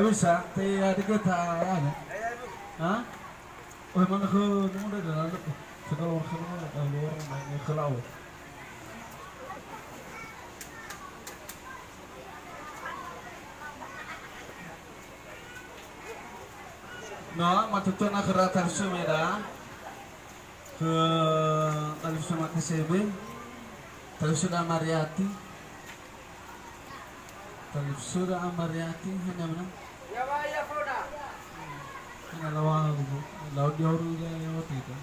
bisa, tapi kita ano? Ha? Oh, mana ke nung udah dalam sekolah luar main ke laut. No, matutunan na kerata sumeda ke alif sama ke sebe, terus sudah Mariati, terus sudah Mariati hanya mana? Ya Pak, ya Fauda. Hanya lawan laut di orang yang waktu itu.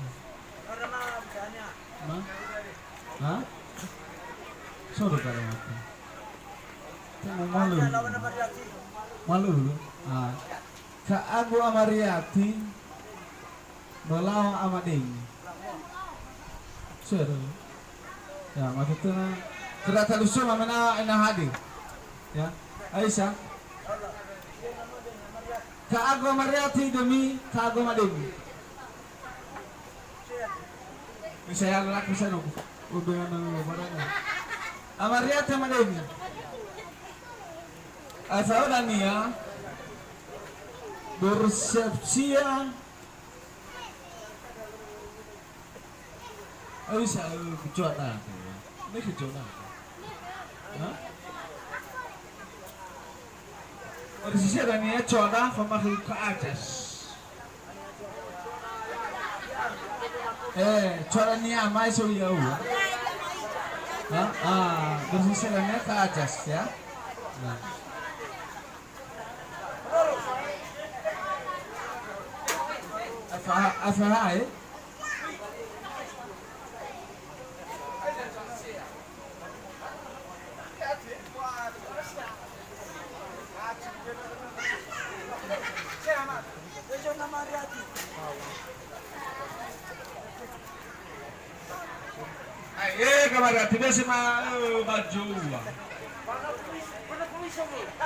Karena misalnya. Ma? Hah? Suruh kalau waktu. Tengok malu. Lawan apa dia sih? Malu lu. Ah. Ka Agu Amariati balawa amading. Suruh. Ya, maksudnya kerata lusu mana ina hadir. Ya, Aisyah. Ka Agu Amariati demi Ka Agu Amading. Misalnya lelaki sana, udah mana? Amariati Amading. Asal dan ya bersiap-siap. Bisa kejuaraan. Ini kejuaraan. Hah? Bersiap dan ya coba pemakai ke atas. Coba ni amai so ya. Bersiap dan ya ke atas ya. Nah. Afahai kamera tidak sama baju.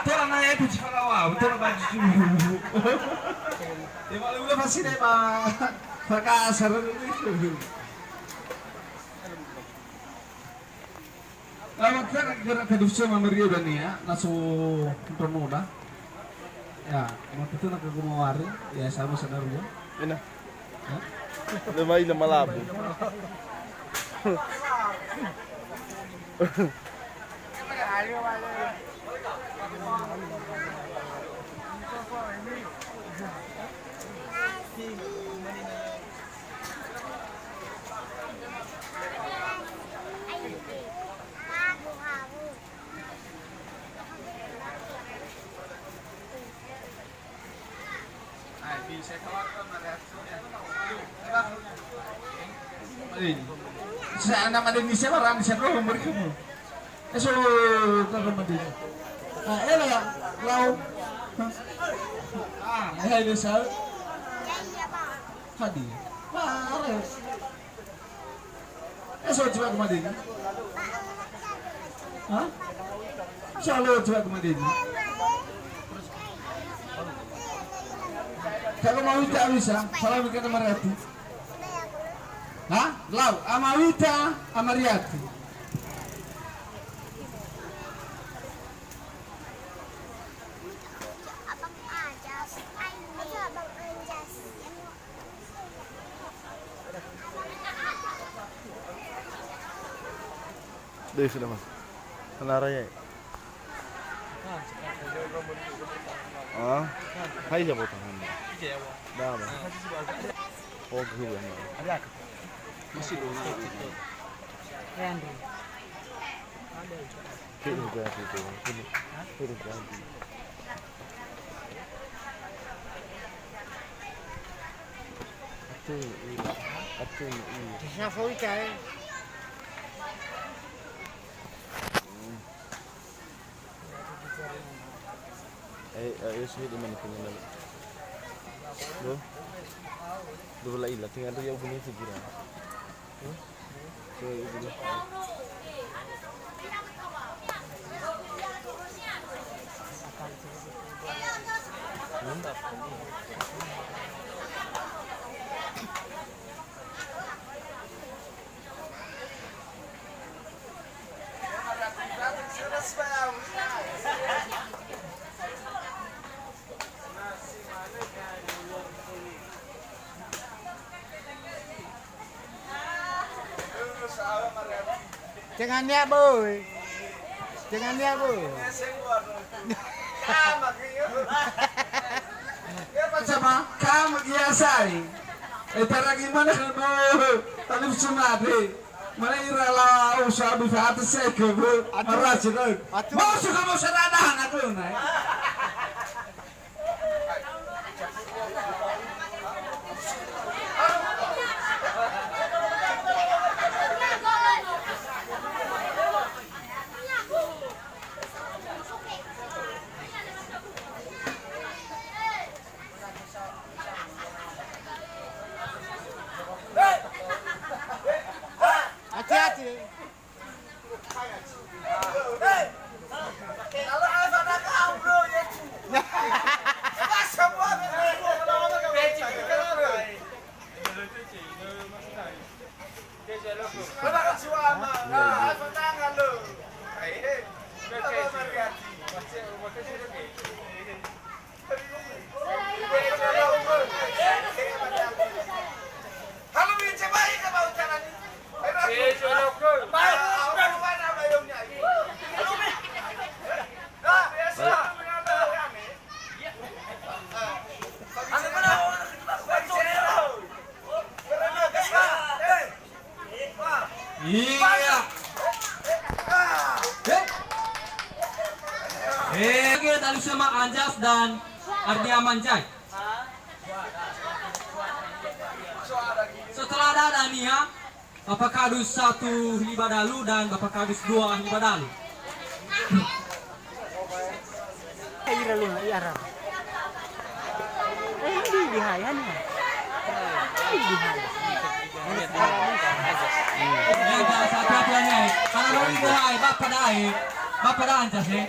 Tera na itu cakap awak, tera baju. Ya malu udah pasti deh pak kasar itu. Lama kita gerak ke dusun Mamerio dan ya, nasu pemuda. Ya, waktu itu nak ke Gumawari, ya sama sadar ya. Ina. Lemai lama labu. Sa nama Indonesia orang siapa umur kamu? So kakak mandi. Ela lau. Ini sal. Hadi. So coba kemana? Hah? Selalu coba kemana? Kalau mau tidak bisa, kalau bikin Amariati. Hah? Lau, Amawita, Amariati. Deh sudah mas. Kenaranya. Hai siapa tangan? Dah mas. Oh gue ada. Masih dulu. Kiri ganti tu. Kiri ganti. Atu ini. Siapa foi kai? Ayos ni di mana tinggal. Do. Do la ila tinggal tu yang bunyi segera. So ini. Jangan ya, boy. Jangan ya, boy. Sama kamu kiasai. Tara gimana kalau talib sunade. Mana irala usaha bifat seke bu. Marajin. Mau suka mau seradahan aku naik. Hati-hati. Iya. Oke, tadi sama Anjas dan Ardia Manjai. Setelah ada Nia, Bapak Kadus 1 Hilibadalu dan Bapak Kadus 2 Hilibadalu. Ira lu, ira. Hindi dihayan. Hindi dihayan. Yang satu hatiannya, kalau orang itu Bapak dah Anjas ya.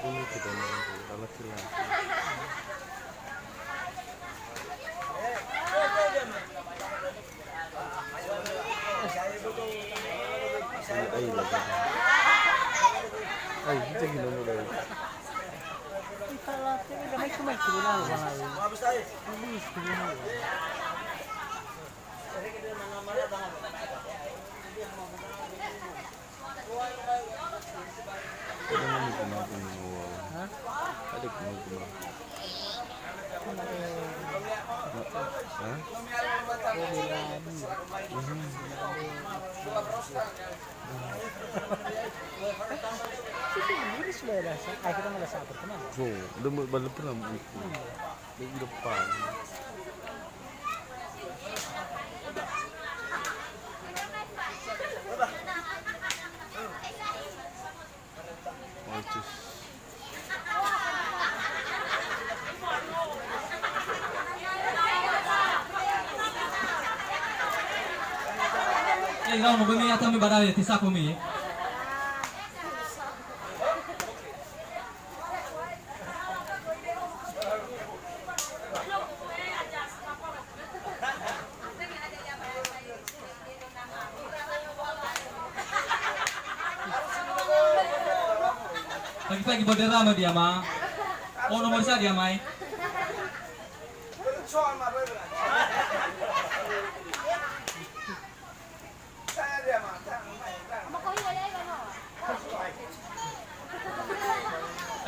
Ini kita kalau silang. Ay lagi. Ay, kita ginawa mo dahil. Gamay ko may tulungan ba ngayon? Please, tulungan ba? Ano naman gumagin mo? Ha? Ano gumagin mo? Ha? Ini sudah ada. Ay, kita malas apat teman. So, balap pa lang. May ilap pa. Oh, just... Ikaw mo bumi atau mi badai tisa ko mi. Pagi-pagi berderama dia mah. Oh nomor saya dia mai.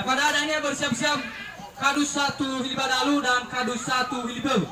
Pada adanya bersiap-siap Kadus 1 Hilibadalu dan Kadus 1 Hilibeu.